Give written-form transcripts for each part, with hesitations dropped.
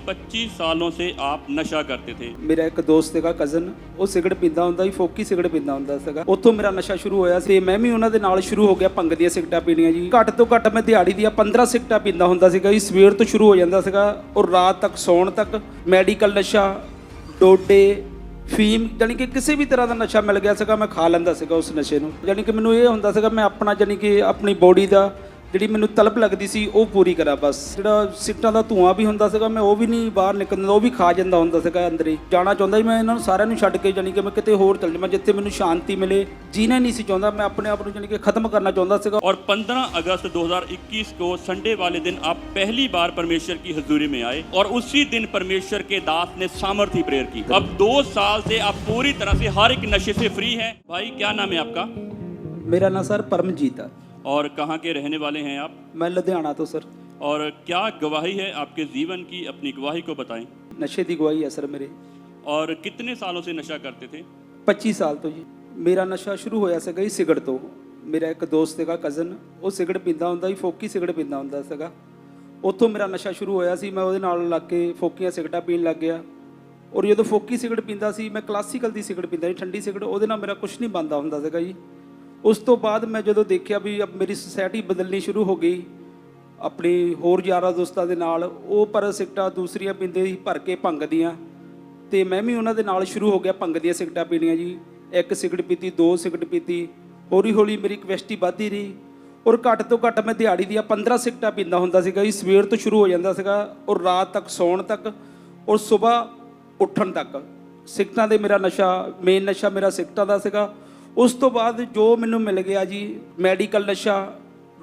25 सालों से आप नशा करते थे। ਮੇਰਾ ਇੱਕ ਦੋਸਤ ਸੀਗਾ ਕਜ਼ਨ, ਉਹ ਸਿਗਰਟ ਪੀਂਦਾ ਹੁੰਦਾ ਸੀ, ਫੋਕੀ ਸਿਗਰਟ ਪੀਂਦਾ ਹੁੰਦਾ ਸੀਗਾ। ਉੱਥੋਂ ਮੇਰਾ ਨਸ਼ਾ ਸ਼ੁਰੂ ਹੋਇਆ ਸੀ। ਮੈਂ ਵੀ ਉਹਨਾਂ ਦੇ ਨਾਲ ਸ਼ੁਰੂ ਹੋ ਗਿਆ ਭੰਗ ਦੀਆਂ ਸਿਗਰਟਾਂ ਪੀਣੀਆਂ ਜੀ। ਘੱਟ ਤੋਂ ਘੱਟ ਮੈਂ ਦਿਹਾੜੀ ਦੀਆਂ 15 ਸਿਗਰਟਾਂ ਪੀਂਦਾ ਹੁੰਦਾ ਸੀਗਾ ਜੀ। ਸਵੇਰ ਤੋਂ ਸ਼ੁਰੂ ਹੋ ਜਾਂਦਾ ਸੀਗਾ ਔਰ ਰਾਤ ਤੱਕ ਸੌਣ ਤੱਕ। ਮੈਡੀਕਲ ਨਸ਼ਾ, ਡੋਡੇ, ਫੀਮ, ਜਾਣੀ ਕਿ ਕਿਸੇ ਵੀ ਤਰ੍ਹਾਂ ਦਾ ਨਸ਼ਾ ਮਿਲ ਗਿਆ ਸੀਗਾ ਮੈਂ ਖਾ ਲੈਂਦਾ ਸੀਗਾ ਉਸ ਨਸ਼ੇ ਨੂੰ। ਜਾਣੀ ਕਿ ਮੈਨੂੰ ਇਹ ਹੁੰਦਾ ਸੀਗਾ ਮੈਂ ਆਪਣਾ ਜਾਣੀ ਕਿ ਆਪਣੀ ਬੋਡੀ ਦਾ ਜਿਹੜੀ ਮੈਨੂੰ ਤਲਬ ਲੱਗਦੀ ਸੀ ਉਹ ਪੂਰੀ ਕਰਾਂ ਬਸ। ਜਿਹੜਾ ਸਿਗਰਟਾਂ ਦਾ ਧੂਆਂ ਵੀ ਹੁੰਦਾ ਸੀਗਾ ਮੈਂ ਉਹ ਵੀ ਨਹੀਂ ਬਾਹਰ ਨਿਕਲਣ ਦਿੰਦਾ, ਉਹ ਵੀ ਖਾ ਜਾਂਦਾ ਹੁੰਦਾ ਸੀਗਾ ਅੰਦਰ ਹੀ। ਜਾਣਾ ਚਾਹੁੰਦਾ ਸੀ ਮੈਂ ਇਹਨਾਂ ਨੂੰ ਸਾਰਿਆਂ ਨੂੰ ਛੱਡ ਕੇ, ਜਾਣੀ ਕਿ ਮੈਂ ਕਿਤੇ ਹੋਰ ਚਲ ਜਾਵਾਂ ਜਿੱਥੇ ਮੈਨੂੰ ਸ਼ਾਂਤੀ ਮਿਲੇ। ਜੀਣਾ ਨਹੀਂ ਸੀ ਚਾਹੁੰਦਾ ਮੈਂ, ਆਪਣੇ ਆਪ ਨੂੰ ਜਾਣੀ ਕਿ ਖਤਮ ਕਰਨਾ ਚਾਹੁੰਦਾ ਸੀਗਾ। और 15 अगस्त 2021 को संडे वाले दिन आप पहली बार परमेश्वर की हजूरी में आए और उसी दिन परमेश्वर के दास ने सामर्थी प्रेयर की। अब 2 साल से आप पूरी तरह से हर एक नशे से फ्री हैं। भाई क्या नाम है आपका ਮੇਰਾ ਨਾਂ ਸਰ ਪਰਮਜੀਤ ਆ। और कहाँ के रहने वाले हैं आप? ਮੈਂ ਲੁਧਿਆਣਾ ਤੋਂ ਸਰ। और क्या गवाही है आपके जीवन की? अपनी गवाही को बताएं। ਨਸ਼ੇ ਦੀ ਗਵਾਹੀ ਹੈ ਸਰ ਮੇਰੇ। और कितने सालों से नशा करते थे? 25 ਸਾਲ ਤੋਂ ਜੀ। ਮੇਰਾ ਨਸ਼ਾ ਸ਼ੁਰੂ ਹੋਇਆ ਸੀਗਾ ਜੀ ਸਿਗਰਟ ਤੋਂ। ਮੇਰਾ ਇੱਕ ਦੋਸਤ ਸੀਗਾ ਕਜ਼ਨ, ਉਹ ਸਿਗਰਟ ਪੀਂਦਾ ਹੁੰਦਾ ਸੀ, ਫੋਕੀ ਸਿਗਰਟ ਪੀਂਦਾ ਹੁੰਦਾ ਸੀਗਾ। ਉੱਥੋਂ ਮੇਰਾ ਨਸ਼ਾ ਸ਼ੁਰੂ ਹੋਇਆ ਸੀ। ਮੈਂ ਉਹਦੇ ਨਾਲ ਲੱਗ ਕੇ ਫੋਕੀਆਂ ਸਿਗਰਟਾਂ ਪੀਣ ਲੱਗ ਗਿਆ। ਔਰ ਜਦੋਂ ਫੋਕੀ ਸਿਗਰਟ ਪੀਂਦਾ ਸੀ ਮੈਂ ਕਲਾਸੀਕਲ ਦੀ ਸਿਗਰਟ ਪੀਂਦਾ ਸੀ, ਠੰਡੀ ਸਿਗਰਟ। ਉਹਦੇ ਨਾਲ ਮੇਰਾ ਕੁਛ ਨਹੀਂ ਬਣਦਾ ਹੁੰਦਾ ਸੀਗਾ ਜੀ। ਉਸ ਤੋਂ ਬਾਅਦ ਮੈਂ ਜਦੋਂ ਦੇਖਿਆ ਵੀ ਮੇਰੀ ਸੁਸਾਇਟੀ ਬਦਲਣੀ ਸ਼ੁਰੂ ਹੋ ਗਈ ਆਪਣੀ ਹੋਰ ਯਾਰਾਂ ਦੋਸਤਾਂ ਦੇ ਨਾਲ, ਉਹ ਪਰ ਸਿਗਰਟਾਂ ਦੂਸਰੀਆਂ ਪੀਂਦੇ ਸੀ ਭਰ ਕੇ ਭੰਗ ਦੀਆਂ, ਅਤੇ ਮੈਂ ਵੀ ਉਹਨਾਂ ਦੇ ਨਾਲ ਸ਼ੁਰੂ ਹੋ ਗਿਆ ਭੰਗ ਦੀਆਂ ਸਿਗਰਟਾਂ ਪੀਣੀਆਂ ਜੀ। 1 ਸਿਗਰਟ ਪੀਤੀ, 2 ਸਿਗਰਟ ਪੀਤੀ, ਹੌਲੀ ਹੌਲੀ ਮੇਰੀ ਕਪੈਸਿਟੀ ਵੱਧਦੀ ਰਹੀ। ਔਰ ਘੱਟ ਤੋਂ ਘੱਟ ਮੈਂ ਦਿਹਾੜੀ ਦੀਆਂ 15 ਸਿਗਰਟਾਂ ਪੀਂਦਾ ਹੁੰਦਾ ਸੀਗਾ ਜੀ। ਸਵੇਰ ਤੋਂ ਸ਼ੁਰੂ ਹੋ ਜਾਂਦਾ ਸੀਗਾ ਔਰ ਰਾਤ ਤੱਕ ਸੌਣ ਤੱਕ ਔਰ ਸੁਬਾਹ ਉੱਠਣ ਤੱਕ। ਸਿਗਰਟਾਂ ਦੇ ਮੇਰਾ ਨਸ਼ਾ, ਮੇਨ ਨਸ਼ਾ ਮੇਰਾ ਸਿਗਰਟਾਂ ਦਾ ਸੀਗਾ। ਉਸ ਤੋਂ ਬਾਅਦ ਜੋ ਮੈਨੂੰ ਮਿਲ ਗਿਆ ਜੀ, ਮੈਡੀਕਲ ਨਸ਼ਾ,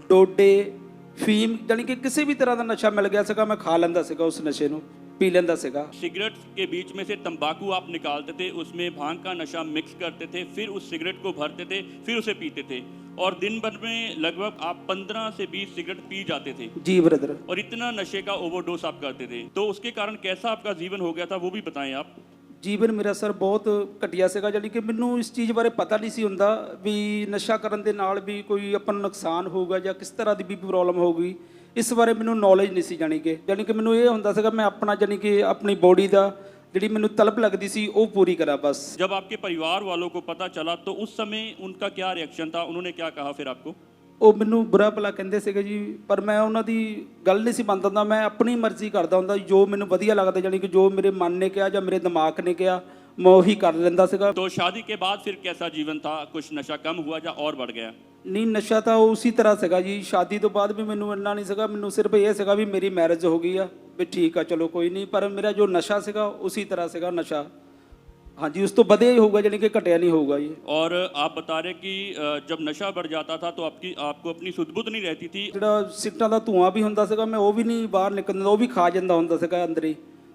ਡੋਡੇ, ਫੀਮ, ਜਾਣੀ ਕਿ ਕਿਸੇ ਵੀ ਤਰ੍ਹਾਂ ਦਾ ਨਸ਼ਾ ਮਿਲ ਗਿਆ ਸੀਗਾ ਮੈਂ ਖਾ ਲੈਂਦਾ ਸੀਗਾ ਉਸ ਨਸ਼ੇ ਨੂੰ, पी लेंदा सीगा। सिगरेट के बीच में से तंबाकू आप निकालते थे, उसमें भांग का नशा मिक्स करते थे, फिर उस सिगरेट को भरते थे, फिर उसे पीते थे और दिन भर में लगभग आप 15 से 20 सिगरेट पी जाते थे। जी ब्रदर। और इतना नशे का ओवरडोज आप करते थे, तो उसके कारण कैसा आपका जीवन हो गया था वो भी बताएं आप। ਜੀਵਨ ਮੇਰਾ ਸਰ ਬਹੁਤ ਘਟੀਆ ਸੀਗਾ। ਜਾਣੀ ਕਿ ਮੈਨੂੰ ਇਸ ਚੀਜ਼ ਬਾਰੇ ਪਤਾ ਨਹੀਂ ਸੀ ਹੁੰਦਾ ਵੀ ਨਸ਼ਾ ਕਰਨ ਦੇ ਨਾਲ ਵੀ ਕੋਈ ਆਪਾਂ ਨੂੰ ਨੁਕਸਾਨ ਹੋਊਗਾ ਜਾਂ ਕਿਸ ਤਰ੍ਹਾਂ ਦੀ ਵੀ ਪ੍ਰੋਬਲਮ ਹੋਊਗੀ, ਇਸ ਬਾਰੇ ਮੈਨੂੰ ਨੌਲੇਜ ਨਹੀਂ ਸੀ। ਜਾਣੀ ਕਿ ਮੈਨੂੰ ਇਹ ਹੁੰਦਾ ਸੀਗਾ ਮੈਂ ਆਪਣਾ ਜਾਣੀ ਕਿ ਆਪਣੀ ਬੋਡੀ ਦਾ ਜਿਹੜੀ ਮੈਨੂੰ ਤਲਬ ਲੱਗਦੀ ਸੀ ਉਹ ਪੂਰੀ ਕਰਾਂ ਬਸ। जब आपके परिवार वालों को पता चला तो उस समय उनका क्या रिएक्शन था, उन्होंने क्या कहा फिर आपको? ਉਹ ਮੈਨੂੰ ਬੁਰਾ ਭਲਾ ਕਹਿੰਦੇ ਸੀਗੇ ਜੀ, ਪਰ ਮੈਂ ਉਹਨਾਂ ਦੀ ਗੱਲ ਨਹੀਂ ਸੀ ਮੰਨਦਾ ਹੁੰਦਾ। ਮੈਂ ਆਪਣੀ ਮਰਜ਼ੀ ਕਰਦਾ ਹੁੰਦਾ, ਜੋ ਮੈਨੂੰ ਵਧੀਆ ਲੱਗਦਾ, ਜਾਣੀ ਕਿ ਜੋ ਮੇਰੇ ਮਨ ਨੇ ਕਿਹਾ ਜਾਂ ਮੇਰੇ ਦਿਮਾਗ ਨੇ ਕਿਹਾ ਮੈਂ ਉਹੀ ਕਰ ਲੈਂਦਾ ਸੀਗਾ। तो शादी के बाद फिर कैसा जीवन था? कुछ नशा कम हुआ या और बढ़ गया? ਨਹੀਂ, ਨਸ਼ਾ ਤਾਂ ਉਸੇ ਤਰ੍ਹਾਂ ਸੀਗਾ ਜੀ। ਸ਼ਾਦੀ ਤੋਂ ਬਾਅਦ ਵੀ ਮੈਨੂੰ ਇੰਨਾ ਨਹੀਂ ਸੀਗਾ, ਮੈਨੂੰ ਸਿਰਫ ਇਹ ਸੀਗਾ ਵੀ ਮੇਰੀ ਮੈਰਿਜ ਹੋ ਗਈ ਆ ਵੀ ਠੀਕ ਆ ਚਲੋ ਕੋਈ ਨਹੀਂ, ਪਰ ਮੇਰਾ ਜੋ ਨਸ਼ਾ ਸੀਗਾ ਉਸੇ ਤਰ੍ਹਾਂ ਸੀਗਾ ਨਸ਼ਾ। हाँ जी, उस तो बढ़े ही होगा, यानी कि घटिया नहीं होगा ये। और आप बता रहे कि जब नशा बढ़ जाता था तो आपको अपनी सुध-बुध नहीं रहती थी। ਜਿਹੜਾ ਸਿਗਰਟਾਂ ਦਾ ਧੂਆਂ ਵੀ ਹੁੰਦਾ ਸੀਗਾ ਮੈਂ ਉਹ ਵੀ ਨਹੀਂ ਬਾਹਰ ਨਿਕਲਣ ਦਿੰਦਾ, ਉਹ ਵੀ ਖਾ ਜਾਂਦਾ ਹੁੰਦਾ ਸੀਗਾ ਅੰਦਰ ਹੀ।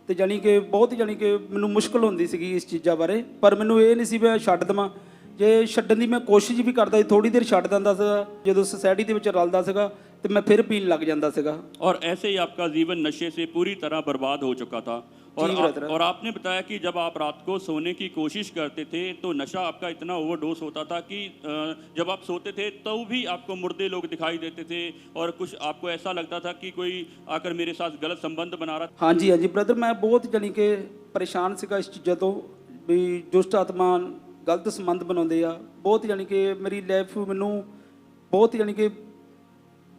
ਤੇ ਜਾਣੀ ਕਿ ਬਹੁਤ ਜਾਣੀ ਕਿ ਮੈਨੂੰ ਮੁਸ਼ਕਲ ਹੁੰਦੀ ਸੀਗੀ ਇਸ ਚੀਜ਼ਾਂ ਬਾਰੇ, ਪਰ ਮੈਨੂੰ ਇਹ ਨਹੀਂ ਸੀ ਮੈਂ ਛੱਡ ਦੇਵਾਂ। ਜੇ ਛੱਡਣ ਦੀ ਮੈਂ ਕੋਸ਼ਿਸ਼ ਵੀ ਕਰਦਾ ਸੀ, ਥੋੜੀ ਦੇਰ ਛੱਡ ਦਿੰਦਾ ਸੀਗਾ, ਜਦੋਂ ਸੁਸਾਇਟੀ ਦੇ ਵਿੱਚ ਰਲਦਾ ਸੀਗਾ ਤੇ मैं फिर पीने लग जाता सीगा। और ऐसे ही आपका जीवन नशे से पूरी तरह बर्बाद हो चुका था। और आपने बताया कि जब आप रात को सोने की कोशिश करते थे तो नशा आपका इतना ओवरडोज होता था कि जब आप सोते थे तो भी आपको मुर्दे लोग दिखाई देते थे और कुछ आपको ऐसा लगता था कि कोई आकर मेरे साथ गलत संबंध बना रहा। हाँ जी, हाँ जी ब्रदर, मैं बहुत जानी कि परेशान सीगा इस चीज़ों तो भी दुष्ट आत्मा गलत संबंध बनाते आ। बहुत जानी कि मेरी लाइफ मैनू बहुत जानी कि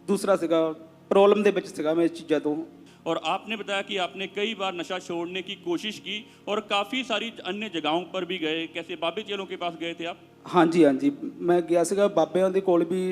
दूसरा सीगा प्रॉब्लम दे विच सीगा मैं इस चीज़ों तो। और आपने बताया कि आपने कई बार नशा छोड़ने की कोशिश की और काफ़ी सारी अन्य जगहों पर भी गए, कैसे बाबे चेलों के पास गए थे आप? हाँ जी, हाँ जी, मैं गया सीगा बाबिਆਂ ਦੇ ਕੋਲ ਵੀ,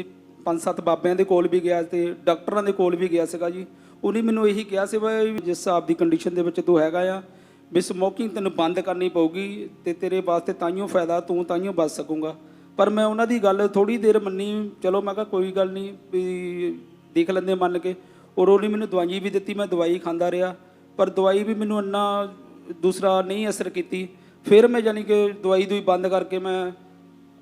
5-7 ਬਾਬਿਆਂ ਦੇ ਕੋਲ ਵੀ ਗਿਆ ਤੇ ਡਾਕਟਰਾਂ ਦੇ ਕੋਲ ਵੀ ਗਿਆ ਸੀਗਾ ਜੀ। ਉਹਨੇ ਮੈਨੂੰ ਇਹੀ ਕਿਹਾ ਸੀ ਵੀ ਜਿਸ ਹਿਸਾਬ ਦੀ ਕੰਡੀਸ਼ਨ ਦੇ ਵਿੱਚ ਤੂੰ ਹੈਗਾ ਆ ਵੀ ਸਮੋਕਿੰਗ ਤੈਨੂੰ ਬੰਦ ਕਰਨੀ ਪਊਗੀ ਤੇ ਤੇਰੇ ਵਾਸਤੇ ਤਾਈਓ ਫਾਇਦਾ, ਤੂੰ ਤਾਈਓ ਬਚ ਸਕੂੰਗਾ। ਪਰ ਮੈਂ ਉਹਨਾਂ ਦੀ ਗੱਲ ਥੋੜ੍ਹੀ ਦੇਰ ਮੰਨੀ, ਚਲੋ ਮੈਂ ਕਿਹਾ ਕੋਈ ਗੱਲ ਨਹੀਂ ਵੀ ਦੇਖ ਲੈਂਦੇ ਮੰਨ ਕੇ। ਔਰ ਉਹਨੇ ਮੈਨੂੰ ਦਵਾਈ ਵੀ ਦਿੱਤੀ, ਮੈਂ ਦਵਾਈ ਖਾਂਦਾ ਰਿਹਾ, ਪਰ ਦਵਾਈ ਵੀ ਮੈਨੂੰ ਇੰਨਾ ਦੂਸਰਾ ਨਹੀਂ ਅਸਰ ਕੀਤੀ। ਫਿਰ ਮੈਂ ਜਾਣੀ ਕਿ ਦਵਾਈ ਬੰਦ ਕਰਕੇ ਮੈਂ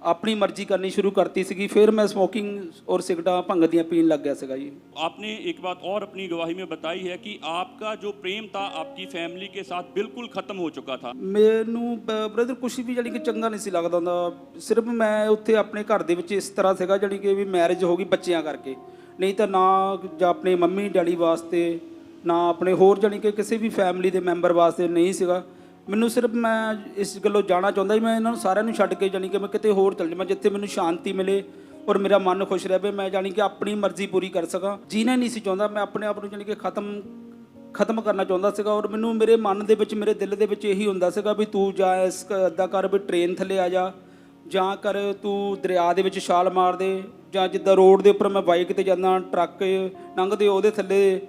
अपनी मर्जी करनी शुरू करती सी। फिर मैं स्मोकिंग और सिगरेटां भंग दियां पीन लग गया सीगा जी। आपने एक बात और अपनी गवाही में बताई है कि आपका जो प्रेम था आपकी फैमिली के साथ बिल्कुल खत्म हो चुका था। मैनू ब्रदर कुछ भी जानी कि चंगा नहीं सी लगदा हुंदा। सिर्फ मैं उत्थे अपने घर दे विच इस तरह सीगा जानी कि भी मैरिज हो गई बच्चियां करके, नहीं तो ना जां अपने मम्मी डैडी वास्ते ਨਾ ਆਪਣੇ ਹੋਰ ਜਾਣੀ ਕਿ ਕਿਸੇ ਵੀ ਫੈਮਿਲੀ ਦੇ ਮੈਂਬਰ ਵਾਸਤੇ ਨਹੀਂ ਸੀਗਾ। ਮੈਨੂੰ ਸਿਰਫ ਮੈਂ ਇਸ ਗੱਲੋਂ ਜਾਣਾ ਚਾਹੁੰਦਾ ਸੀ, ਮੈਂ ਇਹਨਾਂ ਨੂੰ ਸਾਰਿਆਂ ਨੂੰ ਛੱਡ ਕੇ ਜਾਣੀ ਕਿ ਮੈਂ ਕਿਤੇ ਹੋਰ ਚਲ ਜਾਵਾਂ ਜਿੱਥੇ ਮੈਨੂੰ ਸ਼ਾਂਤੀ ਮਿਲੇ ਔਰ ਮੇਰਾ ਮਨ ਖੁਸ਼ ਰਹੇ, ਮੈਂ ਜਾਣੀ ਕਿ ਆਪਣੀ ਮਰਜ਼ੀ ਪੂਰੀ ਕਰ ਸਕਾਂ। ਜੀਣਾ ਨਹੀਂ ਸੀ ਚਾਹੁੰਦਾ, ਮੈਂ ਆਪਣੇ ਆਪ ਨੂੰ ਜਾਣੀ ਕਿ ਖਤਮ ਕਰਨਾ ਚਾਹੁੰਦਾ ਸੀਗਾ। ਔਰ ਮੈਨੂੰ ਮੇਰੇ ਮਨ ਦੇ ਵਿੱਚ, ਮੇਰੇ ਦਿਲ ਦੇ ਵਿੱਚ ਇਹੀ ਹੁੰਦਾ ਸੀਗਾ ਵੀ ਤੂੰ ਜਾਂ ਇਸ ਇੱਦਾਂ ਕਰ ਵੀ ਟ੍ਰੇਨ ਥੱਲੇ ਆ ਜਾ, ਜਾਂ ਕਰ ਤੂੰ ਦਰਿਆ ਦੇ ਵਿੱਚ ਛਾਲ ਮਾਰ ਦੇ, ਜਾਂ ਜਿੱਦਾਂ ਰੋਡ ਦੇ ਉੱਪਰ ਮੈਂ ਬਾਈਕ ਤੇ ਜਾਂਦਾ, ਟਰੱਕ ਲੰਘਦੇ ਉਹਦੇ ਥੱਲੇ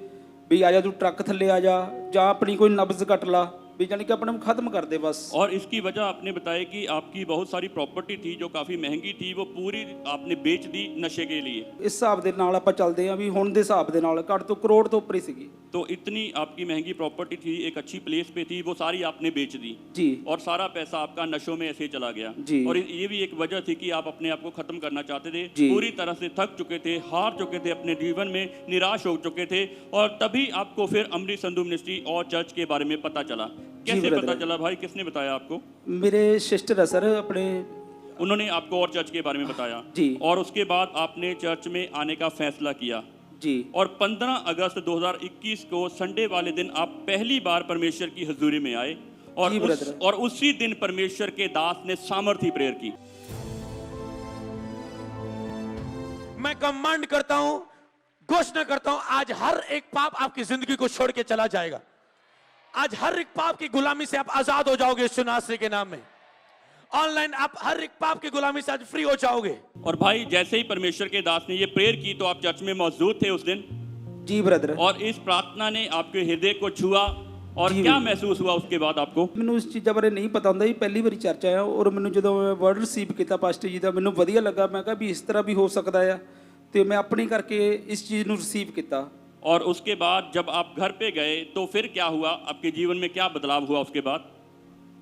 ਵੀ ਆ ਜਾ, ਤੂੰ ਟਰੱਕ ਥੱਲੇ ਆ ਜਾ, ਜਾਂ ਆਪਣੀ ਕੋਈ ਨਬਜ਼ ਕੱਟ ਲਾ, भी जानी कि अपने खत्म कर दे बस। और इसकी वजह आपने बताया कि आपकी बहुत सारी प्रॉपर्टी थी जो काफ़ी महंगी थी, वो पूरी आपने बेच दी नशे के लिए। इस हिसाब के नाल आपां चलदे हां भी हुण दे हिसाब दे नाल घट तो करोड़ तो ऊपर ही सीगी। तो इतनी आपकी महंगी प्रॉपर्टी थी, एक अच्छी प्लेस पे थी, वो सारी आपने बेच दी जी, और सारा पैसा आपका नशों में ऐसे चला गया जी। और ये भी एक वजह थी कि आप अपने आप को खत्म करना चाहते थे, जी। पूरी तरह से थक चुके थे, हार चुके थे, अपने जीवन में निराश हो चुके थे। और तभी आपको फिर अमृत संधू मिनिस्ट्री और चर्च के बारे में पता चला। कैसे पता चला भाई, किसने बताया आपको? मेरे सिस्टर है सर अपने, उन्होंने आपको और चर्च के बारे में बताया जी। और उसके बाद आपने चर्च में आने का फैसला किया जी। और 15 अगस्त 2021 को संडे वाले दिन आप पहली बार परमेश्वर की हजूरी में आए जी ब्रदर। और उसी दिन परमेश्वर के दास ने सामर्थी प्रेयर की। मैं कमांड करता हूं, घोषणा करता हूं, आज हर एक पाप आपकी जिंदगी को छोड़ के चला जाएगा। आज हर एक पाप की गुलामी से आप आजाद हो जाओगे यीशु नासरी के नाम में। ऑनलाइन आप हर एक पाप की गुलामी से आज फ्री हो जाओगे। और भाई जैसे ही परमेश्वर के दास ने ये प्रेयर की तो आप चर्च में मौजूद थे उस दिन जी ब्रदर। और इस प्रार्थना ने आपके हृदय को छुआ और क्या महसूस हुआ उसके बाद आपको? ਮੈਨੂੰ ਇਸ ਚੀਜ਼ਾਂ ਬਾਰੇ ਨਹੀਂ ਪਤਾ ਹੁੰਦਾ ਜੀ, ਪਹਿਲੀ ਵਾਰੀ ਚਰਚ ਆਇਆ ਔਰ ਮੈਨੂੰ ਜਦੋਂ ਵਰਡ ਰਿਸੀਵ ਕੀਤਾ ਪਾਸਟਰ ਜੀ ਦਾ ਮੈਨੂੰ ਵਧੀਆ ਲੱਗਾ। ਮੈਂ ਕਿਹਾ ਵੀ ਇਸ ਤਰ੍ਹਾਂ ਵੀ ਹੋ ਸਕਦਾ ਆ, ਤੇ ਮੈਂ ਆਪਣੀ ਕਰਕੇ ਇਸ ਚੀਜ਼ ਨੂੰ ਰਿਸੀਵ ਕੀਤਾ। और उसके बाद जब आप घर पे गए तो फिर क्या हुआ, आपके जीवन में क्या बदलाव हुआ उसके बाद?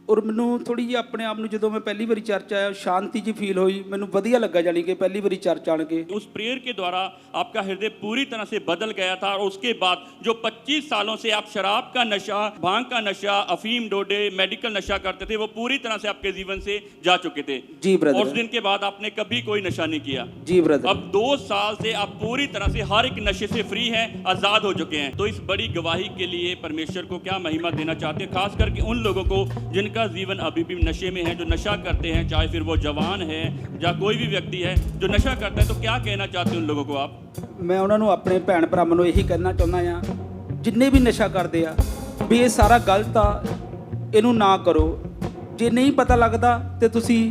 ਔਰ ਮੈਨੂੰ ਥੋੜੀ ਜਿਹੀ ਆਪਣੇ ਆਪ ਨੂੰ ਜਦੋਂ ਮੈਂ ਪਹਿਲੀ ਵਾਰੀ ਚਰਚ ਆਇਆ ਸ਼ਾਂਤੀ ਜੀ ਫੀਲ ਹੋਈ, ਮੈਨੂੰ ਵਧੀਆ ਲੱਗਾ ਜਾਨੀ कि ਪਹਿਲੀ ਵਾਰੀ ਚਰਚ ਆਣ के। उस प्रेयर के द्वारा आपका हृदय पूरी तरह से बदल गया था और उसके बाद जो 25 सालों से आप शराब का नशा, भांग का नशा, अफीम डोडे, मेडिकल नशा करते थे, वो पूरी तरह से आपके जीवन से जा चुके थे जी ब्रदर। और उस दिन के बाद आपने कभी कोई नशा नहीं किया जी ब्रदर। अब 2 साल से आप पूरी तरह से हर एक नशे से फ्री हैं, आज़ाद हो चुके हैं। तो इस बड़ी गवाही के लिए परमेश्वर को क्या महिमा देना चाहते हैं, खास करके उन लोगों को जिनका जीवन अभी भी नशे में है, जो नशा करते हैं, चाहे फिर वो जवान है या कोई भी व्यक्ति है जो नशा करता है, तो क्या कहना चाहते हैं उन लोगों को आप? ਮੈਂ ਉਹਨਾਂ ਨੂੰ ਆਪਣੇ ਭੈਣ ਭਰਾਵਾਂ ਨੂੰ ਇਹੀ ਕਹਿਣਾ ਚਾਹੁੰਦਾ ਆ, ਜਿੰਨੇ ਵੀ ਨਸ਼ਾ ਕਰਦੇ ਆ ਵੀ ਇਹ ਸਾਰਾ ਗਲਤ ਆ, ਇਹਨੂੰ ਨਾ ਕਰੋ। ਜੇ ਨਹੀਂ ਪਤਾ ਲੱਗਦਾ ਤੇ ਤੁਸੀਂ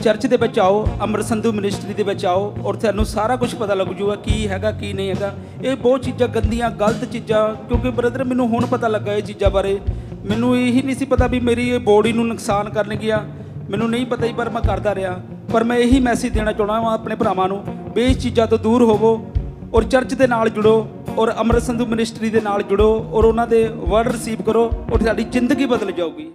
ਚਰਚ ਦੇ ਵਿੱਚ ਆਓ, ਅਮਰ ਸੰਧੂ ਮਿਨਿਸਟਰੀ ਦੇ ਵਿੱਚ ਆਓ ਔਰ ਤੁਹਾਨੂੰ ਸਾਰਾ ਕੁਝ ਪਤਾ ਲੱਗ ਜੂਗਾ ਕੀ ਹੈਗਾ ਕੀ ਨਹੀਂ ਹੈਗਾ। ਇਹ ਬਹੁਤ ਚੀਜ਼ਾਂ ਗੰਦੀਆਂ ਗਲਤ ਚੀਜ਼ਾਂ, ਕਿਉਂਕਿ ਬ੍ਰਦਰ ਮੈਨੂੰ ਹੁਣ ਪਤਾ ਲੱਗਾ ਇਹ ਚੀਜ਼ਾਂ ਬਾਰੇ। ਮੈਨੂੰ ਇਹੀ ਨਹੀਂ ਸੀ ਪਤਾ ਵੀ ਮੇਰੀ ਇਹ ਬੋਡੀ ਨੂੰ ਨੁਕਸਾਨ ਕਰਨਗੀਆਂ, ਮੈਨੂੰ ਨਹੀਂ ਪਤਾ ਹੀ, ਪਰ ਮੈਂ ਕਰਦਾ ਰਿਹਾ। ਪਰ ਮੈਂ ਇਹੀ ਮੈਸੇਜ ਦੇਣਾ ਚਾਹੁੰਦਾ ਹਾਂ ਆਪਣੇ ਭਰਾਵਾਂ ਨੂੰ ਵੀ ਇਸ ਚੀਜ਼ਾਂ ਤੋਂ ਦੂਰ ਹੋਵੋ ਔਰ ਚਰਚ ਦੇ ਨਾਲ ਜੁੜੋ ਔਰ ਅਮਰ ਸੰਧੂ ਮਿਨਿਸਟਰੀ ਦੇ ਨਾਲ ਜੁੜੋ ਔਰ ਉਹਨਾਂ ਦੇ ਵਰਡ ਰਿਸੀਵ ਕਰੋ ਔਰ ਤੁਹਾਡੀ ਜ਼ਿੰਦਗੀ ਬਦਲ ਜਾਊਗੀ।